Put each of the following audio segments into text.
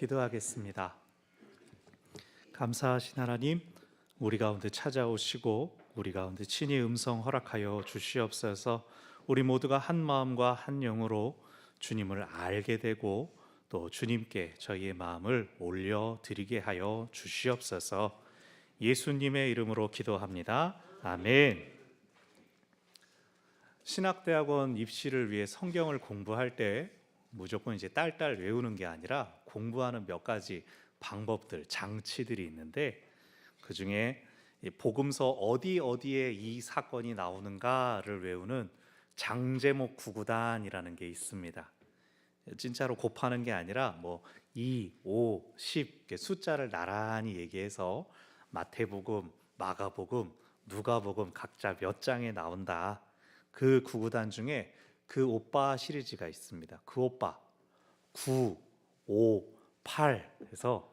기도하겠습니다. 감사하신 하나님, 우리 가운데 찾아오시고 우리 가운데 친히 음성 허락하여 주시옵소서. 우리 모두가 한 마음과 한 영으로 주님을 알게 되고 또 주님께 저희의 마음을 올려드리게 하여 주시옵소서. 예수님의 이름으로 기도합니다. 아멘. 신학대학원 입시를 위해 성경을 공부할 때 무조건 이제 딸딸 외우는 게 아니라 공부하는 몇 가지 방법들, 장치들이 있는데 그 중에 복음서 어디에 이 사건이 나오는가를 외우는 장제목 구구단이라는 게 있습니다. 진짜로 곱하는 게 아니라 2, 5, 10 숫자를 나란히 얘기해서 마태복음, 마가복음, 누가복음 각자 몇 장에 나온다. 그 구구단 중에 그 오빠 시리즈가 있습니다. 그 오빠 9, 5, 8 해서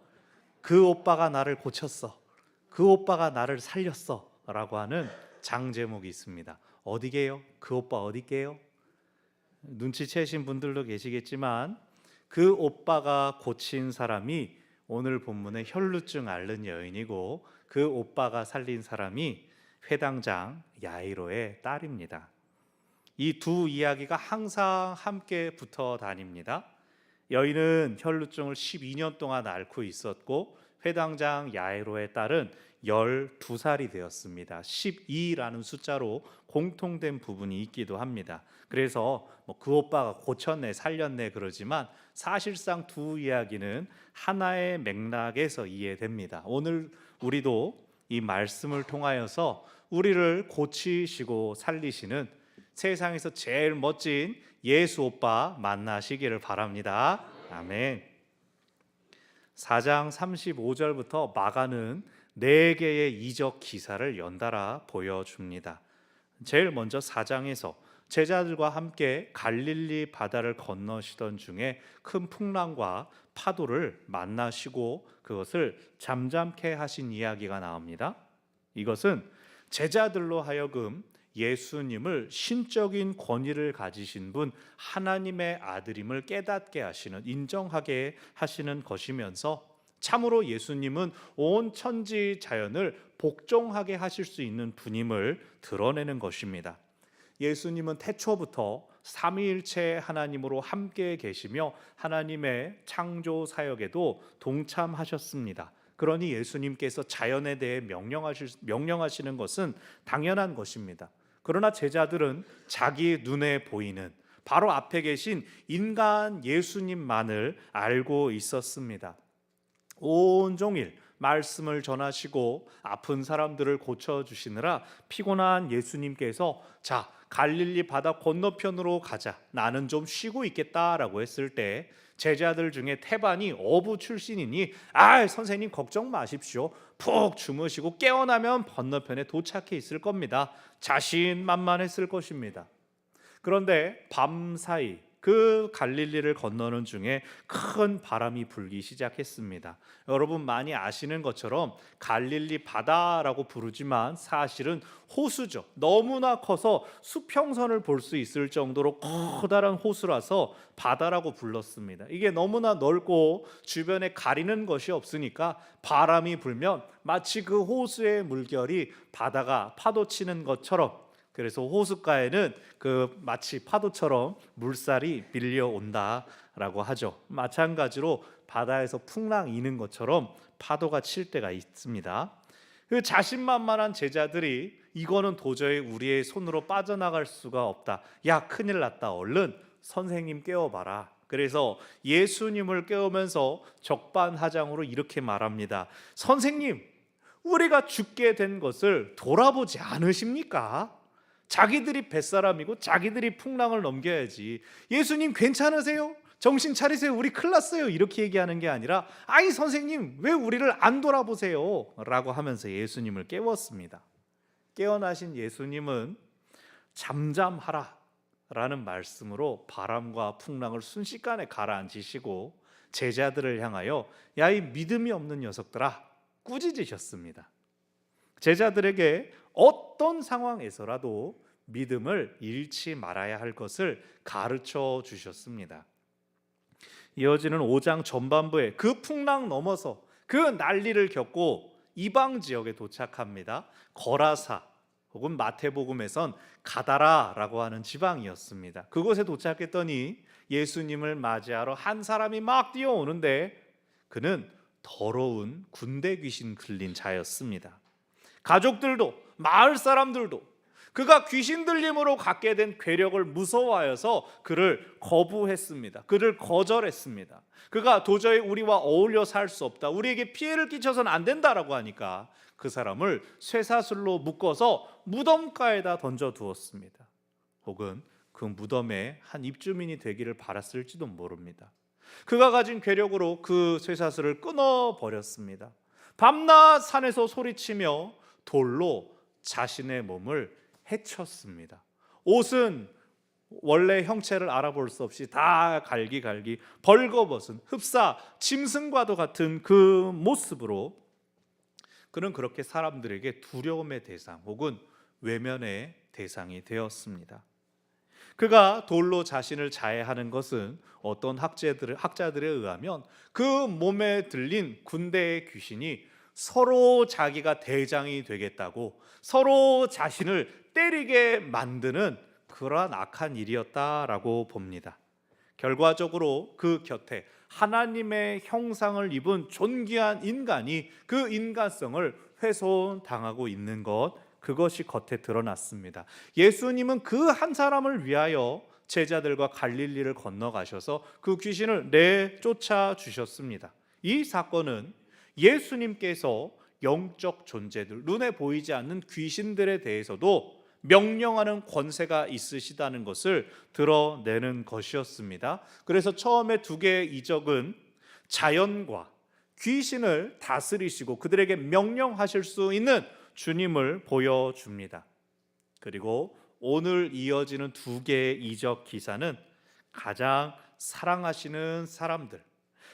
그 오빠가 나를 고쳤어, 그 오빠가 나를 살렸어 라고 하는 장제목이 있습니다. 어디게요? 그 오빠 어디게요? 눈치채신 분들도 계시겠지만 그 오빠가 고친 사람이 오늘 본문의 혈루증 앓는 여인이고 그 오빠가 살린 사람이 회당장 야이로의 딸입니다. 이 두 이야기가 항상 함께 붙어 다닙니다. 여인은 혈루증을 12년 동안 앓고 있었고 회당장 야이로의 딸은 12살이 되었습니다. 12라는 숫자로 공통된 부분이 있기도 합니다. 그래서 그 오빠가 고쳤네 살렸네 그러지만 사실상 두 이야기는 하나의 맥락에서 이해됩니다. 오늘 우리도 이 말씀을 통하여서 우리를 고치시고 살리시는 세상에서 제일 멋진 예수 오빠 만나시기를 바랍니다. 아멘. 4장 35절부터 마가는 4개의 이적 기사를 연달아 보여줍니다. 제일 먼저 4장에서 제자들과 함께 갈릴리 바다를 건너시던 중에 큰 풍랑과 파도를 만나시고 그것을 잠잠케 하신 이야기가 나옵니다. 이것은 제자들로 하여금 예수님을 신적인 권위를 가지신 분 하나님의 아들임을 깨닫게 하시는, 인정하게 하시는 것이면서 참으로 예수님은 온 천지 자연을 복종하게 하실 수 있는 분임을 드러내는 것입니다. 예수님은 태초부터 삼위일체 하나님으로 함께 계시며 하나님의 창조 사역에도 동참하셨습니다. 그러니 예수님께서 자연에 대해 명령하시는 것은 당연한 것입니다. 그러나 제자들은 자기 눈에 보이는 바로 앞에 계신 인간 예수님만을 알고 있었습니다. 온종일 말씀을 전하시고 아픈 사람들을 고쳐주시느라 피곤한 예수님께서 자, 갈릴리 바다 건너편으로 가자, 나는 좀 쉬고 있겠다라고 했을 때 제자들 중에 태반이 어부 출신이니 선생님 걱정 마십시오, 푹 주무시고 깨어나면 건너편에 도착해 있을 겁니다. 자신만만했을 것입니다. 그런데 밤사이 그 갈릴리를 건너는 중에 큰 바람이 불기 시작했습니다. 여러분 많이 아시는 것처럼 갈릴리 바다라고 부르지만 사실은 호수죠. 너무나 커서 수평선을 볼 수 있을 정도로 커다란 호수라서 바다라고 불렀습니다. 이게 너무나 넓고 주변에 가리는 것이 없으니까 바람이 불면 마치 그 호수의 물결이 바다가 파도치는 것처럼, 그래서 호숫가에는 마치 파도처럼 물살이 밀려온다라고 하죠. 마찬가지로 바다에서 풍랑 이는 것처럼 파도가 칠 때가 있습니다. 그 자신만만한 제자들이 이거는 도저히 우리의 손으로 빠져나갈 수가 없다. 야, 큰일 났다. 얼른 선생님 깨워봐라. 그래서 예수님을 깨우면서 적반하장으로 이렇게 말합니다. 선생님, 우리가 죽게 된 것을 돌아보지 않으십니까? 자기들이 뱃사람이고 자기들이 풍랑을 넘겨야지. 예수님 괜찮으세요? 정신 차리세요. 우리 큰일 났어요. 이렇게 얘기하는 게 아니라 아이 선생님 왜 우리를 안 돌아보세요? 라고 하면서 예수님을 깨웠습니다. 깨어나신 예수님은 잠잠하라 라는 말씀으로 바람과 풍랑을 순식간에 가라앉히시고 제자들을 향하여 야, 이 믿음이 없는 녀석들아 꾸짖으셨습니다. 제자들에게 어떤 상황에서라도 믿음을 잃지 말아야 할 것을 가르쳐 주셨습니다. 이어지는 5장 전반부에 그 풍랑 넘어서 그 난리를 겪고 이방 지역에 도착합니다. 거라사 혹은 마태복음에선 가다라라고 하는 지방이었습니다. 그곳에 도착했더니 예수님을 맞이하러 한 사람이 막 뛰어오는데 그는 더러운 군대 귀신 들린 자였습니다. 가족들도 마을 사람들도 그가 귀신 들림으로 갖게 된 괴력을 무서워하여서 그를 거부했습니다. 그를 거절했습니다. 그가 도저히 우리와 어울려 살 수 없다, 우리에게 피해를 끼쳐서는 안 된다라고 하니까 그 사람을 쇠사슬로 묶어서 무덤가에다 던져두었습니다. 혹은 그 무덤의 한 입주민이 되기를 바랐을지도 모릅니다. 그가 가진 괴력으로 그 쇠사슬을 끊어버렸습니다. 밤낮 산에서 소리치며 돌로 자신의 몸을 해쳤습니다. 옷은 원래 형체를 알아볼 수 없이 다 갈기갈기 벌거벗은 흡사 짐승과도 같은 그 모습으로 그는 그렇게 사람들에게 두려움의 대상 혹은 외면의 대상이 되었습니다. 그가 돌로 자신을 자해하는 것은 어떤 학자들에 의하면 그 몸에 들린 군대의 귀신이 서로 자기가 대장이 되겠다고 서로 자신을 때리게 만드는 그러한 악한 일이었다라고 봅니다. 결과적으로 그 곁에 하나님의 형상을 입은 존귀한 인간이 그 인간성을 훼손당하고 있는 것, 그것이 겉에 드러났습니다. 예수님은 그 한 사람을 위하여 제자들과 갈릴리를 건너가셔서 그 귀신을 내쫓아 주셨습니다. 이 사건은 예수님께서 영적 존재들, 눈에 보이지 않는 귀신들에 대해서도 명령하는 권세가 있으시다는 것을 드러내는 것이었습니다. 그래서 처음에 두 개의 이적은 자연과 귀신을 다스리시고 그들에게 명령하실 수 있는 주님을 보여줍니다. 그리고 오늘 이어지는 두 개의 이적 기사는 가장 사랑하시는 사람들,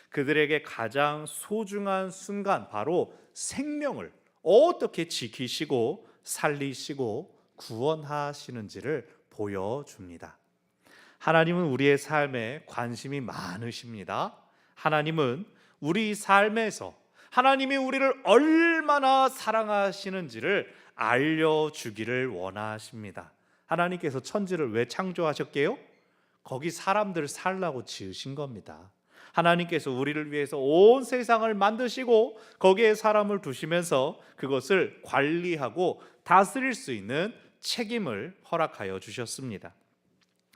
그들에게 가장 소중한 순간, 바로 생명을 어떻게 지키시고 살리시고 구원하시는지를 보여줍니다. 하나님은 우리의 삶에 관심이 많으십니다. 하나님은 우리 삶에서 하나님이 우리를 얼마나 사랑하시는지를 알려주기를 원하십니다. 하나님께서 천지를 왜 창조하셨게요? 거기 사람들을 살라고 지으신 겁니다. 하나님께서 우리를 위해서 온 세상을 만드시고 거기에 사람을 두시면서 그것을 관리하고 다스릴 수 있는 책임을 허락하여 주셨습니다.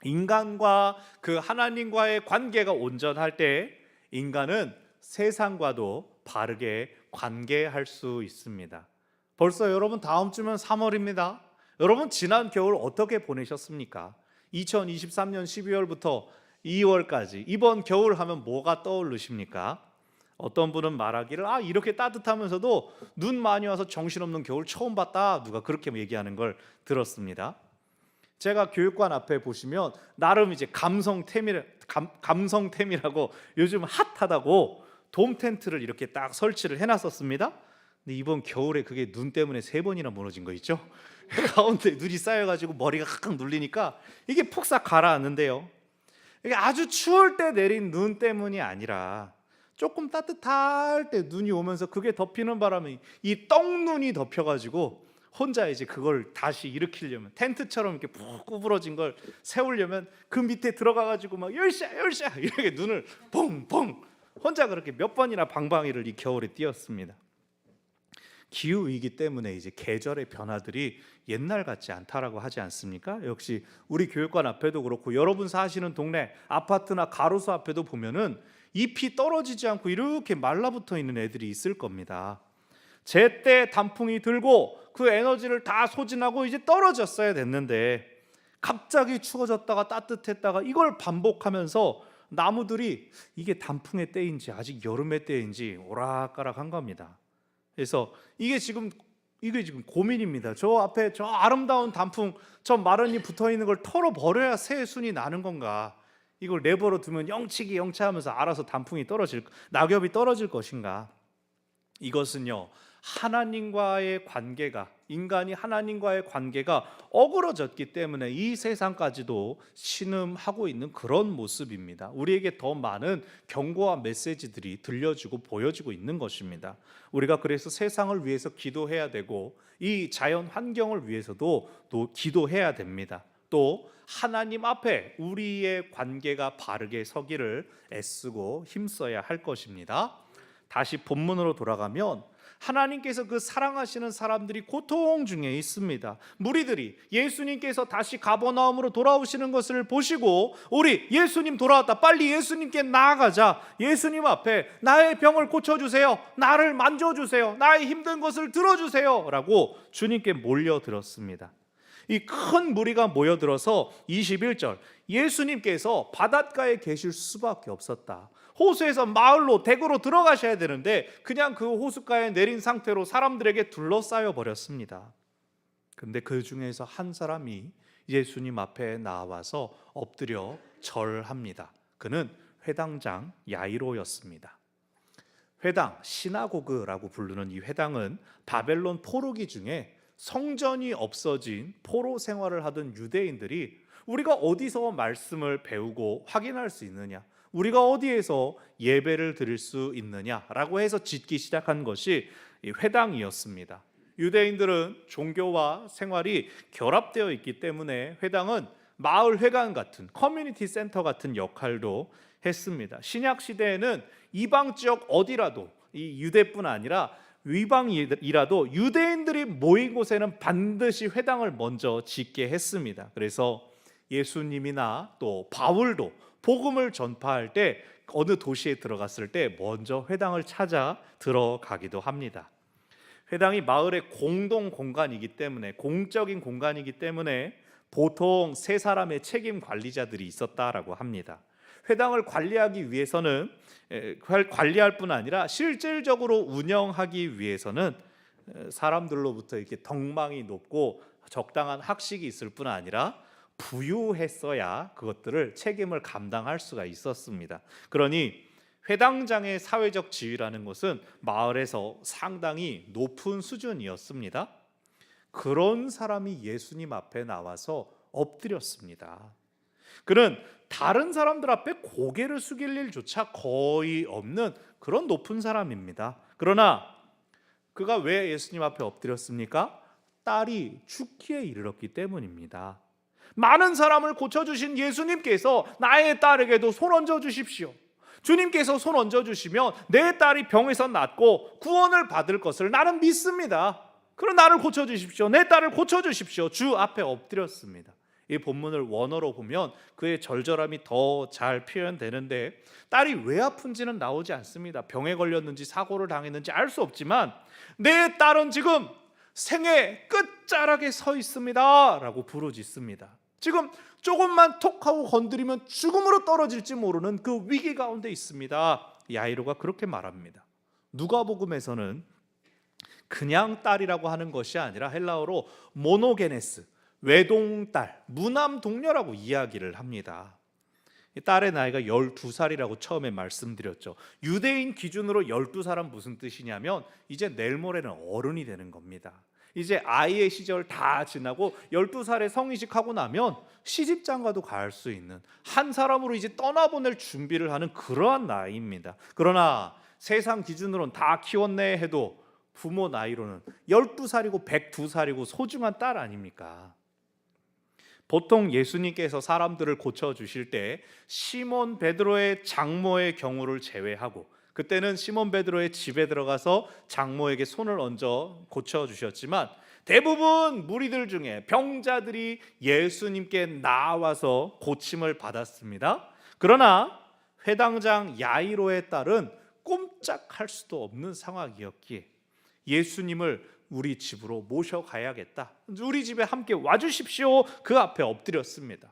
인간과 그 하나님과의 관계가 온전할 때 인간은 세상과도 바르게 관계할 수 있습니다. 벌써 여러분 다음 주면 3월입니다. 여러분 지난 겨울 어떻게 보내셨습니까? 2023년 12월부터 2월까지 이번 겨울 하면 뭐가 떠오르십니까? 어떤 분은 말하기를 이렇게 따뜻하면서도 눈 많이 와서 정신없는 겨울 처음 봤다, 누가 그렇게 얘기하는 걸 들었습니다. 제가 교육관 앞에 보시면 나름 이제 감성템이라고 요즘 핫하다고 돔 텐트를 이렇게 딱 설치를 해놨었습니다. 근데 이번 겨울에 그게 눈 때문에 3번이나 무너진 거 있죠? 가운데 눈이 쌓여가지고 머리가 칵 눌리니까 이게 폭삭 가라앉는데요. 이게 아주 추울 때 내린 눈 때문이 아니라 조금 따뜻할 때 눈이 오면서 그게 덮이는 바람에 이 떡눈이 덮여가지고 혼자 이제 그걸 다시 일으키려면 텐트처럼 이렇게 푹 구부러진 걸 세우려면 그 밑에 들어가가지고 막 열샤 이렇게 눈을 뻥뻥 혼자 그렇게 몇 번이나 방방이를 이 겨울에 뛰었습니다. 기후 위기 때문에 이제 계절의 변화들이 옛날 같지 않다라고 하지 않습니까? 역시 우리 교육관 앞에도 그렇고 여러분 사시는 동네 아파트나 가로수 앞에도 보면은 잎이 떨어지지 않고 이렇게 말라붙어 있는 애들이 있을 겁니다. 제때 단풍이 들고 그 에너지를 다 소진하고 이제 떨어졌어야 됐는데 갑자기 추워졌다가 따뜻했다가 이걸 반복하면서 나무들이 이게 단풍의 때인지 아직 여름의 때인지 오락가락한 겁니다. 그래서 이게 지금 고민입니다. 저 앞에 저 아름다운 단풍, 저 마른 잎 붙어 있는 걸 털어 버려야 새 순이 나는 건가? 이걸 내버려 두면 영치하면서 알아서 낙엽이 떨어질 것인가? 이것은요, 하나님과의 관계가, 인간이 하나님과의 관계가 어그러졌기 때문에 이 세상까지도 신음하고 있는 그런 모습입니다. 우리에게 더 많은 경고와 메시지들이 들려지고 보여지고 있는 것입니다. 우리가 그래서 세상을 위해서 기도해야 되고 이 자연 환경을 위해서도 또 기도해야 됩니다. 또 하나님 앞에 우리의 관계가 바르게 서기를 애쓰고 힘써야 할 것입니다. 다시 본문으로 돌아가면 하나님께서 그 사랑하시는 사람들이 고통 중에 있습니다. 무리들이 예수님께서 다시 가버나움으로 돌아오시는 것을 보시고 우리 예수님 돌아왔다, 빨리 예수님께 나아가자, 예수님 앞에 나의 병을 고쳐주세요, 나를 만져주세요, 나의 힘든 것을 들어주세요 라고 주님께 몰려들었습니다. 이 큰 무리가 모여들어서 21절, 예수님께서 바닷가에 계실 수밖에 없었다. 호수에서 마을로 대구로 들어가셔야 되는데 그냥 그 호숫가에 내린 상태로 사람들에게 둘러싸여 버렸습니다. 근데 그 중에서 한 사람이 예수님 앞에 나와서 엎드려 절합니다. 그는 회당장 야이로였습니다. 회당, 시나고그라고 부르는 이 회당은 바벨론 포로기 중에 성전이 없어진 포로 생활을 하던 유대인들이 우리가 어디서 말씀을 배우고 확인할 수 있느냐, 우리가 어디에서 예배를 드릴 수 있느냐라고 해서 짓기 시작한 것이 이 회당이었습니다. 유대인들은 종교와 생활이 결합되어 있기 때문에 회당은 마을 회관 같은, 커뮤니티 센터 같은 역할도 했습니다. 신약 시대에는 이방 지역 어디라도, 이 유대뿐 아니라 위방이라도 유대인들이 모인 곳에는 반드시 회당을 먼저 짓게 했습니다. 그래서 예수님이나 또 바울도 복음을 전파할 때 어느 도시에 들어갔을 때 먼저 회당을 찾아 들어가기도 합니다. 회당이 마을의 공동 공간이기 때문에, 공적인 공간이기 때문에 보통 세 사람의 책임 관리자들이 있었다라고 합니다. 회당을 관리하기 위해서는, 관리할 뿐 아니라 실질적으로 운영하기 위해서는 사람들로부터 이렇게 덕망이 높고 적당한 학식이 있을 뿐 아니라 부유했어야 그것들을 책임을 감당할 수가 있었습니다. 그러니 회당장의 사회적 지위라는 것은 마을에서 상당히 높은 수준이었습니다. 그런 사람이 예수님 앞에 나와서 엎드렸습니다. 그는 다른 사람들 앞에 고개를 숙일 일조차 거의 없는 그런 높은 사람입니다. 그러나 그가 왜 예수님 앞에 엎드렸습니까? 딸이 죽기에 이르렀기 때문입니다. 많은 사람을 고쳐주신 예수님께서 나의 딸에게도 손 얹어 주십시오. 주님께서 손 얹어 주시면 내 딸이 병에서 낫고 구원을 받을 것을 나는 믿습니다. 그럼 나를 고쳐주십시오, 내 딸을 고쳐주십시오. 주 앞에 엎드렸습니다. 이 본문을 원어로 보면 그의 절절함이 더 잘 표현되는데, 딸이 왜 아픈지는 나오지 않습니다. 병에 걸렸는지 사고를 당했는지 알 수 없지만 내 딸은 지금 생의 끝자락에 서 있습니다 라고 부르짖습니다. 지금 조금만 톡하고 건드리면 죽음으로 떨어질지 모르는 그 위기 가운데 있습니다. 야이로가 그렇게 말합니다. 누가복음에서는 그냥 딸이라고 하는 것이 아니라 헬라어로 모노게네스, 외동딸, 무남동녀라고 이야기를 합니다. 딸의 나이가 12살이라고 처음에 말씀드렸죠. 유대인 기준으로 12살은 무슨 뜻이냐면 이제 내일 모레는 어른이 되는 겁니다. 이제 아이의 시절 다 지나고 12살에 성인식하고 나면 시집장가도 갈 수 있는, 한 사람으로 이제 떠나보낼 준비를 하는 그러한 나이입니다. 그러나 세상 기준으로는 다 키웠네 해도 부모 나이로는 12살이고 102살이고 소중한 딸 아닙니까? 보통 예수님께서 사람들을 고쳐주실 때 시몬 베드로의 장모의 경우를 제외하고, 그때는 시몬 베드로의 집에 들어가서 장모에게 손을 얹어 고쳐주셨지만 대부분 무리들 중에 병자들이 예수님께 나와서 고침을 받았습니다. 그러나 회당장 야이로의 딸은 꼼짝할 수도 없는 상황이었기에 예수님을 우리 집으로 모셔가야겠다, 우리 집에 함께 와주십시오, 그 앞에 엎드렸습니다.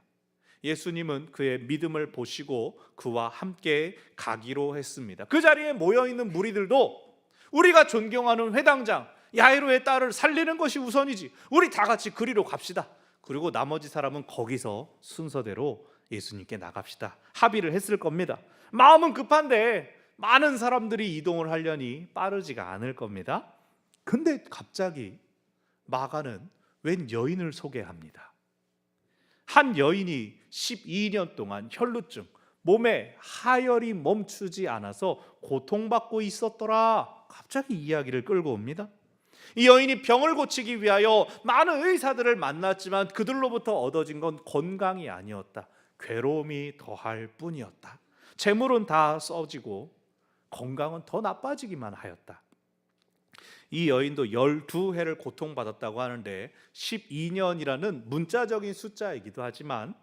예수님은 그의 믿음을 보시고 그와 함께 가기로 했습니다. 그 자리에 모여있는 무리들도 우리가 존경하는 회당장 야이로의 딸을 살리는 것이 우선이지, 우리 다 같이 그리로 갑시다, 그리고 나머지 사람은 거기서 순서대로 예수님께 나갑시다 합의를 했을 겁니다. 마음은 급한데 많은 사람들이 이동을 하려니 빠르지가 않을 겁니다. 근데 갑자기 마가는 웬 여인을 소개합니다. 한 여인이 12년 동안 혈루증, 몸에 하혈이 멈추지 않아서 고통받고 있었더라. 갑자기 이야기를 끌고 옵니다. 이 여인이 병을 고치기 위하여 많은 의사들을 만났지만 그들로부터 얻어진 건 건강이 아니었다. 괴로움이 더할 뿐이었다. 재물은 다 써지고 건강은 더 나빠지기만 하였다. 이 여인도 12해를 고통받았다고 하는데 12년이라는 문자적인 숫자이기도 하지만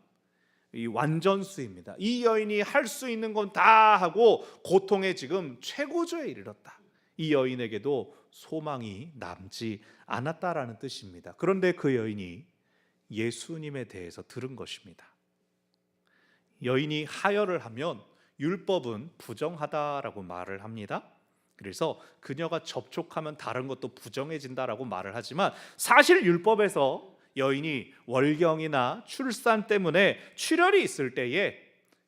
이 완전수입니다. 이 여인이 할 수 있는 건 다 하고 고통에 지금 최고조에 이르렀다. 이 여인에게도 소망이 남지 않았다라는 뜻입니다. 그런데 그 여인이 예수님에 대해서 들은 것입니다. 여인이 하혈을 하면 율법은 부정하다라고 말을 합니다. 그래서 그녀가 접촉하면 다른 것도 부정해진다라고 말을 하지만 사실 율법에서 여인이 월경이나 출산 때문에 출혈이 있을 때에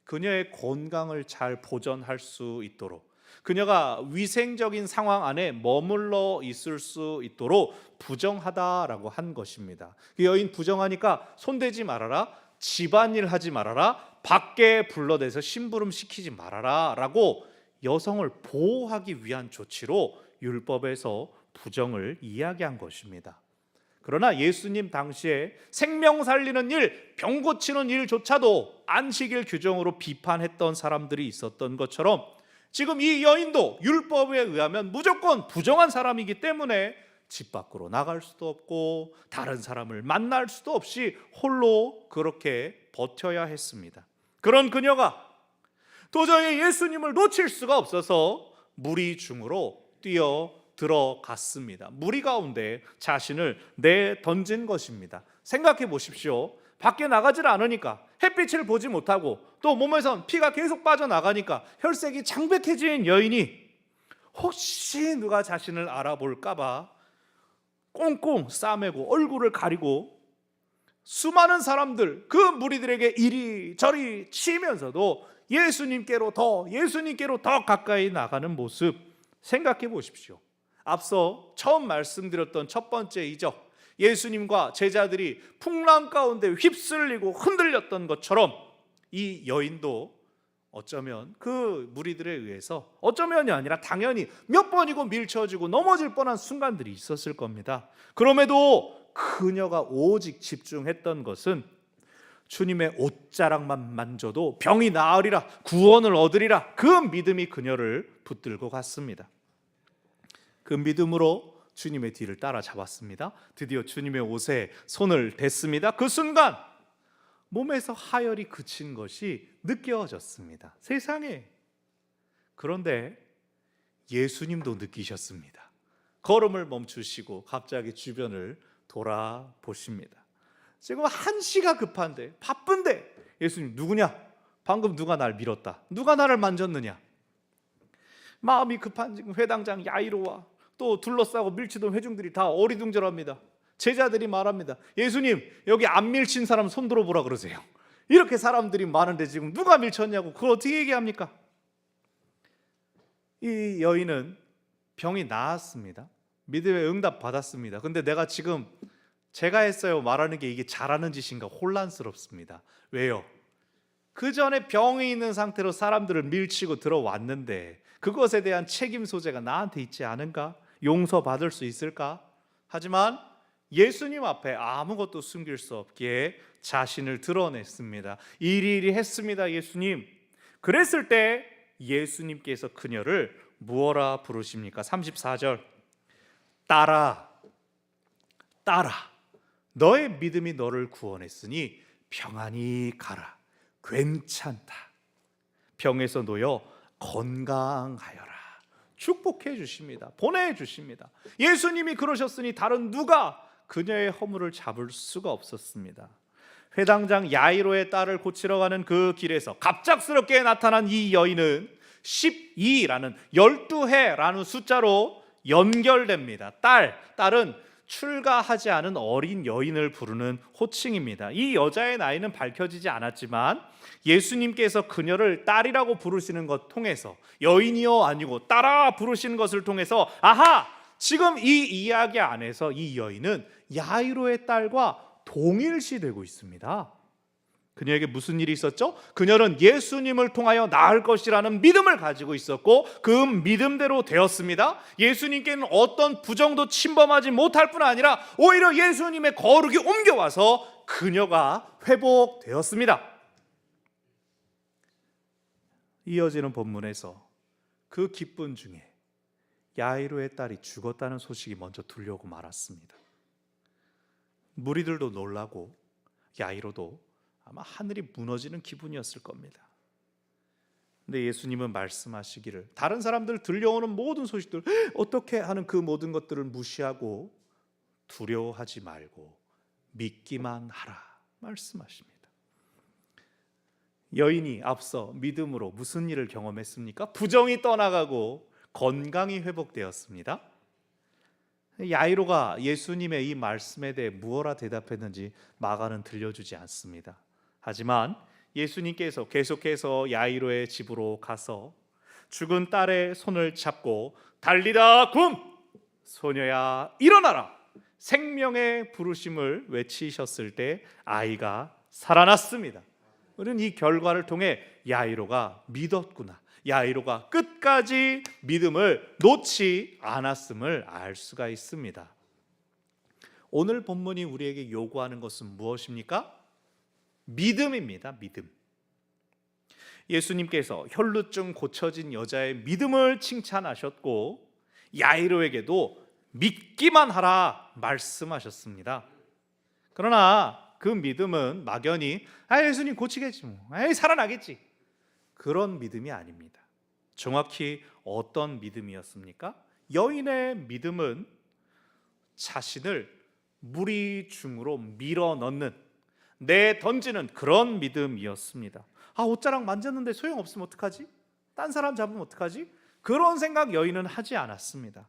그녀의 건강을 잘 보존할 수 있도록, 그녀가 위생적인 상황 안에 머물러 있을 수 있도록 부정하다라고 한 것입니다. 그 여인 부정하니까 손대지 말아라, 집안일 하지 말아라, 밖에 불러내서 심부름 시키지 말아라 라고 여성을 보호하기 위한 조치로 율법에서 부정을 이야기한 것입니다. 그러나 예수님 당시에 생명 살리는 일, 병 고치는 일조차도 안식일 규정으로 비판했던 사람들이 있었던 것처럼 지금 이 여인도 율법에 의하면 무조건 부정한 사람이기 때문에 집 밖으로 나갈 수도 없고 다른 사람을 만날 수도 없이 홀로 그렇게 버텨야 했습니다. 그런 그녀가 도저히 예수님을 놓칠 수가 없어서 무리 중으로 뛰어 들어갔습니다. 무리 가운데 자신을 내던진 것입니다. 생각해 보십시오. 밖에 나가질 않으니까 햇빛을 보지 못하고 또 몸에선 피가 계속 빠져나가니까 혈색이 창백해진 여인이 혹시 누가 자신을 알아볼까 봐 꽁꽁 싸매고 얼굴을 가리고 수많은 사람들, 그 무리들에게 이리저리 치면서도 예수님께로 더 가까이 나가는 모습 생각해 보십시오. 앞서 처음 말씀드렸던 첫 번째 이적, 예수님과 제자들이 풍랑 가운데 휩쓸리고 흔들렸던 것처럼 이 여인도 어쩌면 그 무리들에 의해서, 어쩌면이 아니라 당연히 몇 번이고 밀쳐지고 넘어질 뻔한 순간들이 있었을 겁니다. 그럼에도 그녀가 오직 집중했던 것은 주님의 옷자락만 만져도 병이 나으리라, 구원을 얻으리라, 그 믿음이 그녀를 붙들고 갔습니다. 그 믿음으로 주님의 뒤를 따라잡았습니다. 드디어 주님의 옷에 손을 댔습니다. 그 순간 몸에서 하혈이 그친 것이 느껴졌습니다. 세상에. 그런데 예수님도 느끼셨습니다. 걸음을 멈추시고 갑자기 주변을 돌아보십니다. 지금 한시가 급한데, 바쁜데 예수님 누구냐? 방금 누가 날 밀었다. 누가 나를 만졌느냐? 마음이 급한 지금 회당장 야이로와 또 둘러싸고 밀치던 회중들이 다 어리둥절합니다. 제자들이 말합니다. 예수님, 여기 안 밀친 사람 손 들어보라 그러세요. 이렇게 사람들이 많은데 지금 누가 밀쳤냐고, 그걸 어떻게 얘기합니까? 이 여인은 병이 나았습니다. 믿음의 응답 받았습니다. 근데 내가 지금 제가 했어요 말하는 게 이게 잘하는 짓인가 혼란스럽습니다. 왜요? 그 전에 병이 있는 상태로 사람들을 밀치고 들어왔는데 그것에 대한 책임 소재가 나한테 있지 않은가? 용서받을 수 있을까? 하지만 예수님 앞에 아무것도 숨길 수 없기에 자신을 드러냈습니다. 이리 했습니다, 예수님. 그랬을 때 예수님께서 그녀를 무엇라 부르십니까? 34절. 딸아, 너의 믿음이 너를 구원했으니 평안히 가라. 괜찮다. 병에서 놓여 건강하여라. 축복해 주십니다. 보내주십니다. 예수님이 그러셨으니 다른 누가 그녀의 허물을 잡을 수가 없었습니다. 회당장 야이로의 딸을 고치러 가는 그 길에서 갑작스럽게 나타난 이 여인은 12라는 12해라는 숫자로 연결됩니다. 딸은 출가하지 않은 어린 여인을 부르는 호칭입니다. 이 여자의 나이는 밝혀지지 않았지만 예수님께서 그녀를 딸이라고 부르시는 것 통해서, 여인이여 아니고 딸아 부르시는 것을 통해서 아하, 지금 이 이야기 안에서 이 여인은 야이로의 딸과 동일시되고 있습니다. 그녀에게 무슨 일이 있었죠? 그녀는 예수님을 통하여 나을 것이라는 믿음을 가지고 있었고 그 믿음대로 되었습니다. 예수님께는 어떤 부정도 침범하지 못할 뿐 아니라 오히려 예수님의 거룩이 옮겨와서 그녀가 회복되었습니다. 이어지는 본문에서 그 기쁜 중에 야이로의 딸이 죽었다는 소식이 먼저 들려오고 말았습니다. 무리들도 놀라고 야이로도 아마 하늘이 무너지는 기분이었을 겁니다. 근데 예수님은 말씀하시기를 다른 사람들 들려오는 모든 소식들 어떻게 하는 그 모든 것들을 무시하고 두려워하지 말고 믿기만 하라 말씀하십니다. 여인이 앞서 믿음으로 무슨 일을 경험했습니까? 부정이 떠나가고 건강이 회복되었습니다. 야이로가 예수님의 이 말씀에 대해 무엇라 대답했는지 마가는 들려주지 않습니다. 하지만 예수님께서 계속해서 야이로의 집으로 가서 죽은 딸의 손을 잡고 달리다 굼! 소녀야 일어나라! 생명의 부르심을 외치셨을 때 아이가 살아났습니다. 우리는 이 결과를 통해 야이로가 믿었구나, 야이로가 끝까지 믿음을 놓지 않았음을 알 수가 있습니다. 오늘 본문이 우리에게 요구하는 것은 무엇입니까? 믿음입니다. 믿음. 예수님께서 혈루증 고쳐진 여자의 믿음을 칭찬하셨고 야이로에게도 믿기만 하라 말씀하셨습니다. 그러나 그 믿음은 막연히 예수님 고치겠지 뭐, 살아나겠지, 그런 믿음이 아닙니다. 정확히 어떤 믿음이었습니까? 여인의 믿음은 자신을 무리 중으로 밀어넣는, 내던지는 그런 믿음이었습니다. 옷자락 만졌는데 소용없으면 어떡하지? 딴 사람 잡으면 어떡하지? 그런 생각 여인은 하지 않았습니다.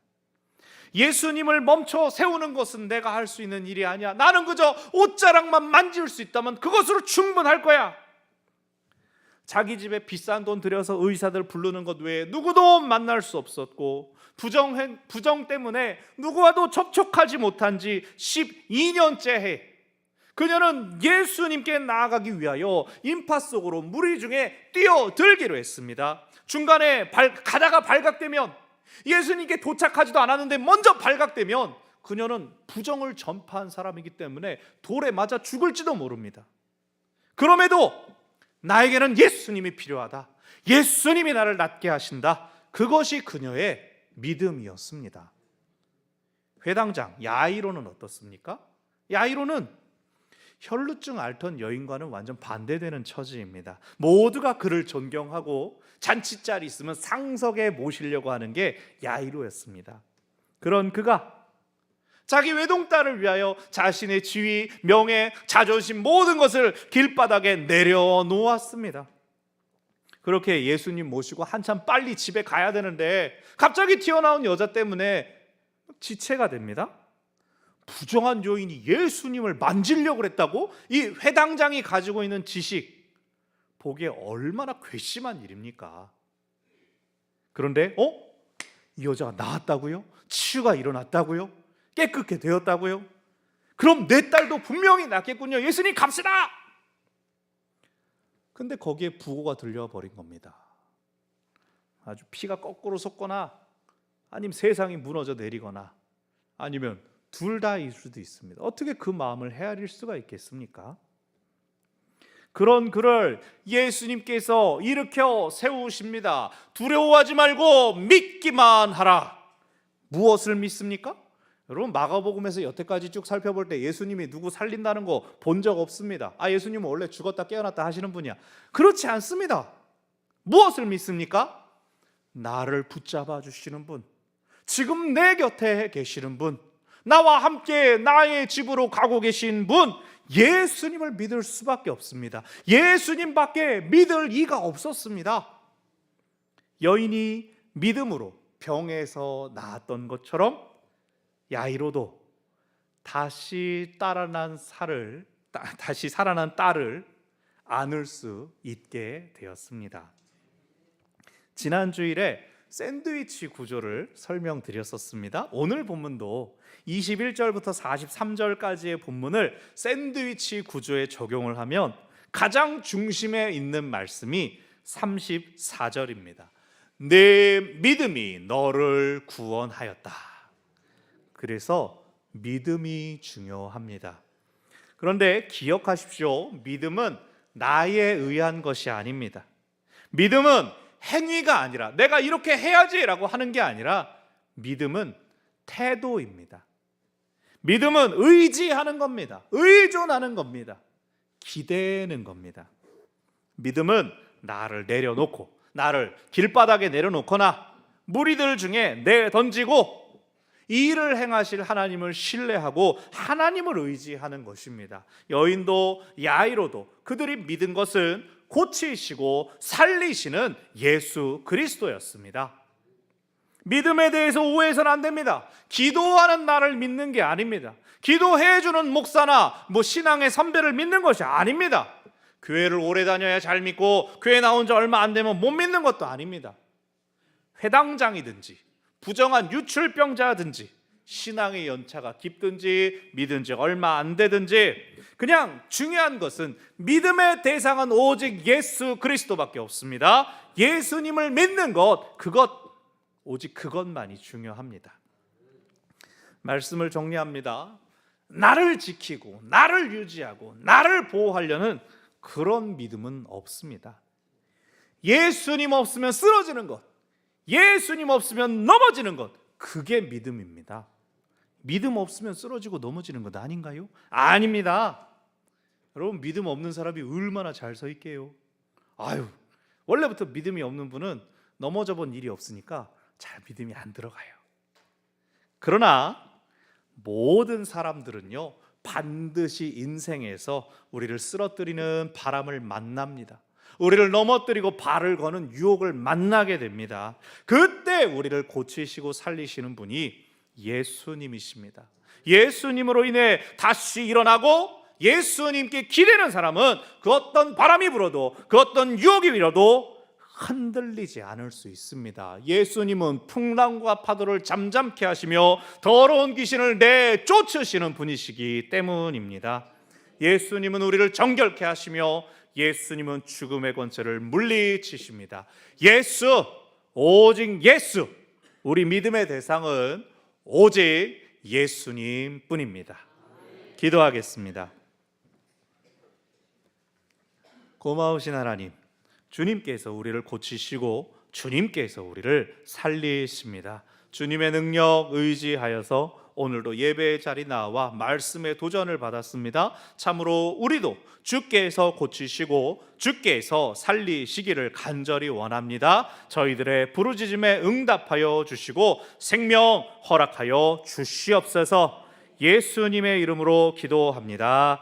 예수님을 멈춰 세우는 것은 내가 할 수 있는 일이 아니야. 나는 그저 옷자락만 만질 수 있다면 그것으로 충분할 거야. 자기 집에 비싼 돈 들여서 의사들 부르는 것 외에 누구도 만날 수 없었고 부정 때문에 누구와도 접촉하지 못한 지 12년째 해. 그녀는 예수님께 나아가기 위하여 인파 속으로 무리 중에 뛰어들기로 했습니다. 중간에 가다가 발각되면, 예수님께 도착하지도 않았는데 먼저 발각되면 그녀는 부정을 전파한 사람이기 때문에 돌에 맞아 죽을지도 모릅니다. 그럼에도 나에게는 예수님이 필요하다, 예수님이 나를 낫게 하신다, 그것이 그녀의 믿음이었습니다. 회당장 야이로는 어떻습니까? 야이로는 혈루증 앓던 여인과는 완전 반대되는 처지입니다. 모두가 그를 존경하고 잔치자리 있으면 상석에 모시려고 하는 게 야이로였습니다. 그런 그가 자기 외동딸을 위하여 자신의 지위, 명예, 자존심 모든 것을 길바닥에 내려놓았습니다. 그렇게 예수님 모시고 한참 빨리 집에 가야 되는데 갑자기 튀어나온 여자 때문에 지체가 됩니다. 부정한 여인이 예수님을 만지려고 했다고? 이 회당장이 가지고 있는 지식, 보기에 얼마나 괘씸한 일입니까? 그런데 이 여자가 나았다고요? 치유가 일어났다고요? 깨끗게 되었다고요? 그럼 내 딸도 분명히 낫겠군요. 예수님 갑시다! 근데 거기에 부고가 들려와 버린 겁니다. 아주 피가 거꾸로 솟거나 아니면 세상이 무너져 내리거나 아니면 둘 다일 수도 있습니다. 어떻게 그 마음을 헤아릴 수가 있겠습니까? 그런 그를 예수님께서 일으켜 세우십니다. 두려워하지 말고 믿기만 하라. 무엇을 믿습니까? 여러분, 마가복음에서 여태까지 쭉 살펴볼 때 예수님이 누구 살린다는 거 본 적 없습니다. 예수님은 원래 죽었다 깨어났다 하시는 분이야. 그렇지 않습니다. 무엇을 믿습니까? 나를 붙잡아 주시는 분, 지금 내 곁에 계시는 분, 나와 함께 나의 집으로 가고 계신 분, 예수님을 믿을 수밖에 없습니다. 예수님밖에 믿을 이가 없었습니다. 여인이 믿음으로 병에서 나았던 것처럼 야이로도 다시 살아난 딸을 안을 수 있게 되었습니다. 지난 주일에 샌드위치 구조를 설명드렸었습니다. 오늘 본문도 21절부터 43절까지의 본문을 샌드위치 구조에 적용을 하면 가장 중심에 있는 말씀이 34절입니다. 내 믿음이 너를 구원하였다. 그래서 믿음이 중요합니다. 그런데 기억하십시오. 믿음은 나에 의한 것이 아닙니다. 믿음은 행위가 아니라 내가 이렇게 해야지라고 하는 게 아니라 믿음은 태도입니다. 믿음은 의지하는 겁니다. 의존하는 겁니다. 기대는 겁니다. 믿음은 나를 내려놓고, 나를 길바닥에 내려놓거나 무리들 중에 내던지고 이 일을 행하실 하나님을 신뢰하고 하나님을 의지하는 것입니다. 여인도 야이로도 그들이 믿은 것은 고치시고 살리시는 예수 그리스도였습니다. 믿음에 대해서 오해해서는 안 됩니다. 기도하는 나를 믿는 게 아닙니다. 기도해주는 목사나 신앙의 선배를 믿는 것이 아닙니다. 교회를 오래 다녀야 잘 믿고 교회 나온 지 얼마 안 되면 못 믿는 것도 아닙니다. 회당장이든지 부정한 유출병자든지 신앙의 연차가 깊든지 믿은 지 얼마 안 되든지 그냥 중요한 것은 믿음의 대상은 오직 예수 그리스도밖에 없습니다. 예수님을 믿는 것, 오직 그것만이 중요합니다. 말씀을 정리합니다. 나를 지키고 나를 유지하고 나를 보호하려는 그런 믿음은 없습니다. 예수님 없으면 쓰러지는 것, 예수님 없으면 넘어지는 것, 그게 믿음입니다. 믿음 없으면 쓰러지고 넘어지는 것 아닌가요? 아닙니다. 여러분, 믿음 없는 사람이 얼마나 잘 서 있게요. 원래부터 믿음이 없는 분은 넘어져 본 일이 없으니까 잘 믿음이 안 들어가요. 그러나 모든 사람들은요, 반드시 인생에서 우리를 쓰러뜨리는 바람을 만납니다. 우리를 넘어뜨리고 발을 거는 유혹을 만나게 됩니다. 그때 우리를 고치시고 살리시는 분이 예수님이십니다. 예수님으로 인해 다시 일어나고 예수님께 기대는 사람은 그 어떤 바람이 불어도 그 어떤 유혹이 밀어도 흔들리지 않을 수 있습니다. 예수님은 풍랑과 파도를 잠잠케 하시며 더러운 귀신을 내쫓으시는 분이시기 때문입니다. 예수님은 우리를 정결케 하시며 예수님은 죽음의 권세를 물리치십니다. 예수, 오직 예수. 우리 믿음의 대상은 오직 예수님 뿐입니다. 기도하겠습니다. 고마우신 하나님, 주님께서 우리를 고치시고 주님께서 우리를 살리십니다. 주님의 능력 의지하여서 오늘도 예배의 자리 나와 말씀의 도전을 받았습니다. 참으로 우리도 주께서 고치시고 주께서 살리시기를 간절히 원합니다. 저희들의 부르짖음에 응답하여 주시고 생명 허락하여 주시옵소서. 예수님의 이름으로 기도합니다.